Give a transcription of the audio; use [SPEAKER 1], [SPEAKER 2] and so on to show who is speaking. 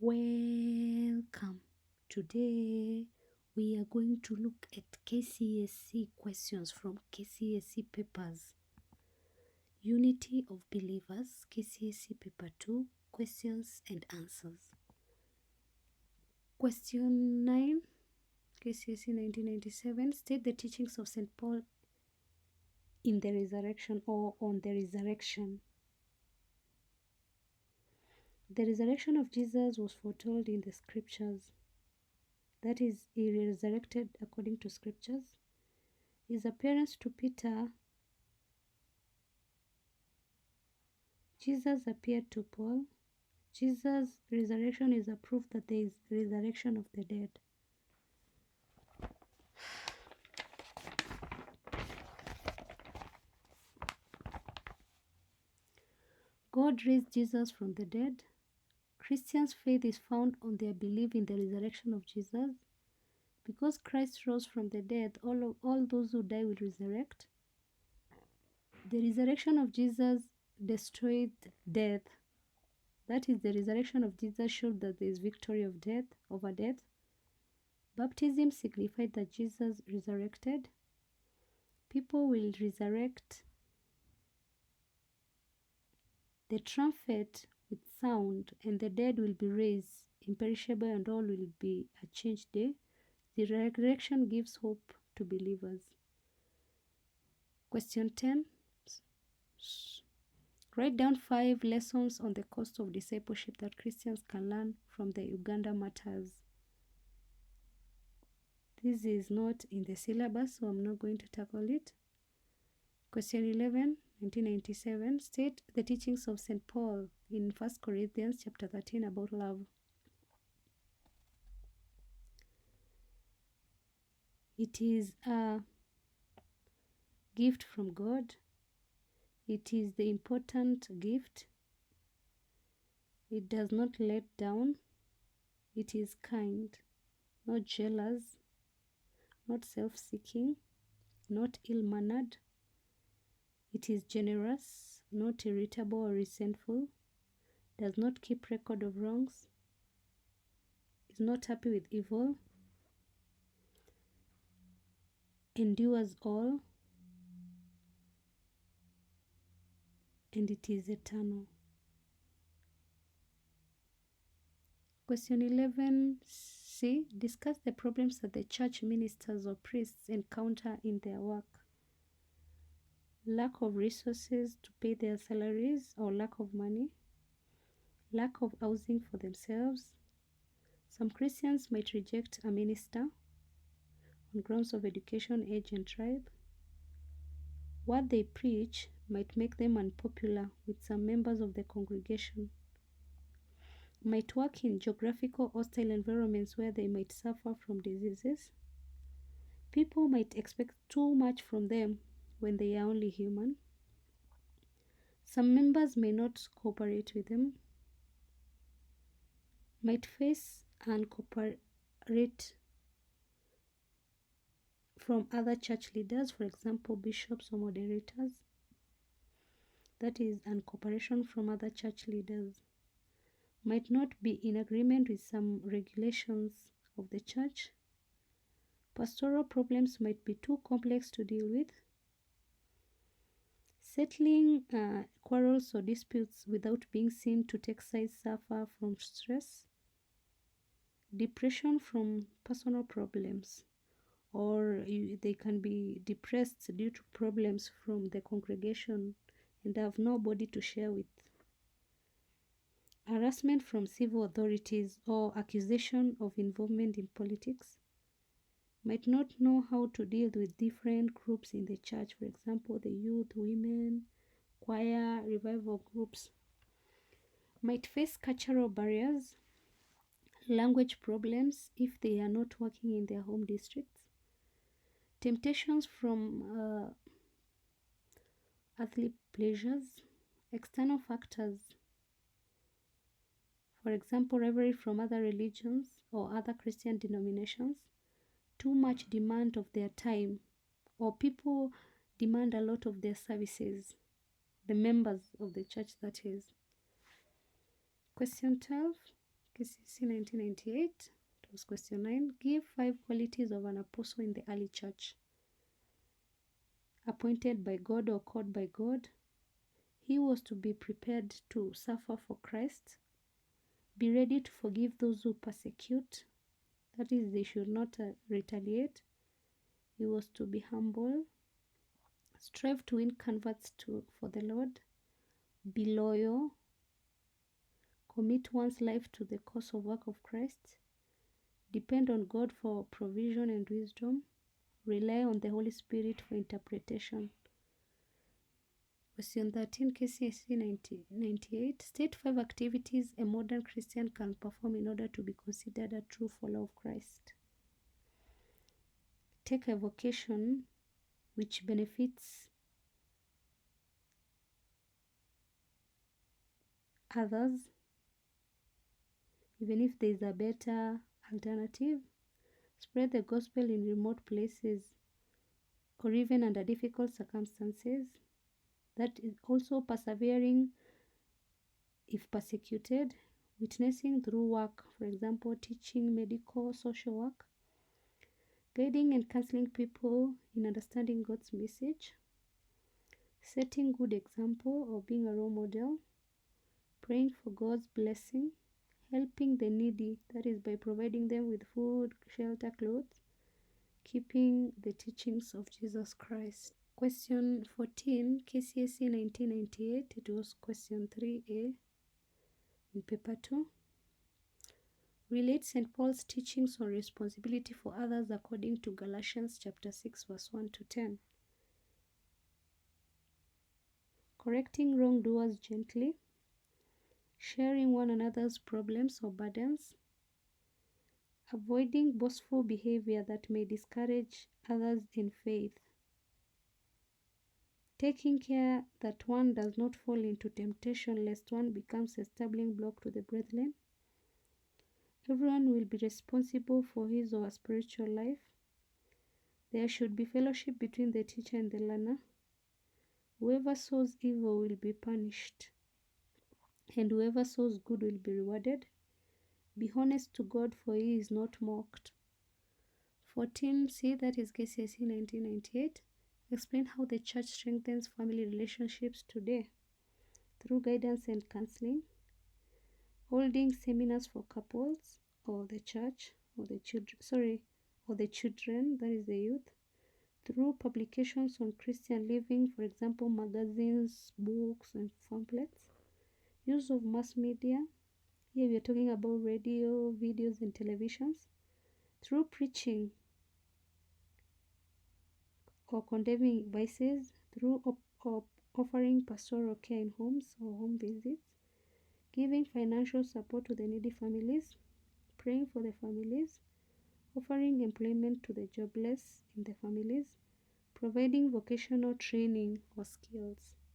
[SPEAKER 1] Welcome. Today we are going to look at KCSE questions from KCSE papers. Unity of Believers, KCSE paper 2, questions and answers. Question 9, KCSE 1997, state the teachings of St. Paul in the resurrection or on the resurrection. The resurrection of Jesus was foretold in the scriptures. That is, he resurrected according to scriptures. His appearance to Peter, Jesus appeared to Paul. Jesus' resurrection is a proof that there is resurrection of the dead. God raised Jesus from the dead. Christians' faith is found on their belief in the resurrection of Jesus. Because Christ rose from the dead, all those who die will resurrect. The resurrection of Jesus destroyed death. That is, the resurrection of Jesus showed that there is victory of death over death. Baptism signified that Jesus resurrected. People will resurrect. The trumpet with sound, and the dead will be raised, imperishable, and all will be a changed day. The resurrection gives hope to believers. Question 10. Write down 5 lessons on the cost of discipleship that Christians can learn from the Uganda matters. This is not in the syllabus, so I'm not going to tackle it. Question 11, 1997. State the teachings of St. Paul in 1 Corinthians chapter 13 about love. It is a gift from God. It is the important gift. It does not let down. It is kind, not jealous, not self-seeking, not ill-mannered. It is generous, not irritable or resentful, does not keep record of wrongs, is not happy with evil, endures all, and it is eternal. Question 11C. Discuss the problems that the church ministers or priests encounter in their work. Lack of resources to pay their salaries or lack of money. Lack of housing for themselves. Some Christians might reject a minister on grounds of education, age, and tribe. What they preach might make them unpopular with some members of the congregation. Might work in geographical hostile environments where they might suffer from diseases. People might expect too much from them when they are only human. Some members may not cooperate with them. Might face uncooperate from other church leaders, for example, bishops or moderators. That is, uncooperation from other church leaders. Might not be in agreement with some regulations of the church. Pastoral problems might be too complex to deal with. Settling quarrels or disputes without being seen to take sides suffer from stress. Depression from personal problems, or they can be depressed due to problems from the congregation and have nobody to share with. Harassment from civil authorities or accusation of involvement in politics. Might not know how to deal with different groups in the church, for example, the youth, women, choir, revival groups. Might face cultural barriers, language problems if they are not working in their home districts. Temptations from earthly pleasures, external factors, for example, revelry from other religions or other Christian denominations, too much demand of their time, or people demand a lot of their services, the members of the church, that is. Question 12. KCSE 1998. It was question 9. Give 5 qualities of an apostle in the early church. Appointed by God or called by God. He was to be prepared to suffer for Christ. Be ready to forgive those who persecute. That is, they should not retaliate. He was to be humble. Strive to win converts for the Lord. Be loyal. Commit one's life to the cause of work of Christ. Depend on God for provision and wisdom. Rely on the Holy Spirit for interpretation. Question 13, KCSE 1998. State 5 activities a modern Christian can perform in order to be considered a true follower of Christ. Take a vocation which benefits others, even if there is a better alternative. Spread the gospel in remote places or even under difficult circumstances. That is also persevering if persecuted. Witnessing through work, for example, teaching, medical, social work. Guiding and counseling people in understanding God's message. Setting good example or being a role model. Praying for God's blessing. Helping the needy, that is by providing them with food, shelter, clothes. Keeping the teachings of Jesus Christ. Question 14, KCSE 1998. It was question 3A in paper 2. Relate St. Paul's teachings on responsibility for others according to Galatians chapter 6 verse 1 to 10. Correcting wrongdoers gently. Sharing one another's problems or burdens. Avoiding boastful behavior that may discourage others in faith. Taking care that one does not fall into temptation lest one becomes a stumbling block to the brethren. Everyone will be responsible for his or her spiritual life. There should be fellowship between the teacher and the learner. Whoever sows evil will be punished, and whoever sows good will be rewarded. Be honest to God, for he is not mocked. 14C, that is KCSE 1998. Explain how the church strengthens family relationships today through guidance and counseling. Holding seminars for couples or the church or the children, that is the youth. Through publications on Christian living, for example, magazines, books, and pamphlets. Use of mass media. Here we are talking about radio, videos, and televisions. Through preaching or condemning vices. Through offering pastoral care in homes or home visits. Giving financial support to the needy families. Praying for the families. Offering employment to the jobless in the families. Providing vocational training or skills.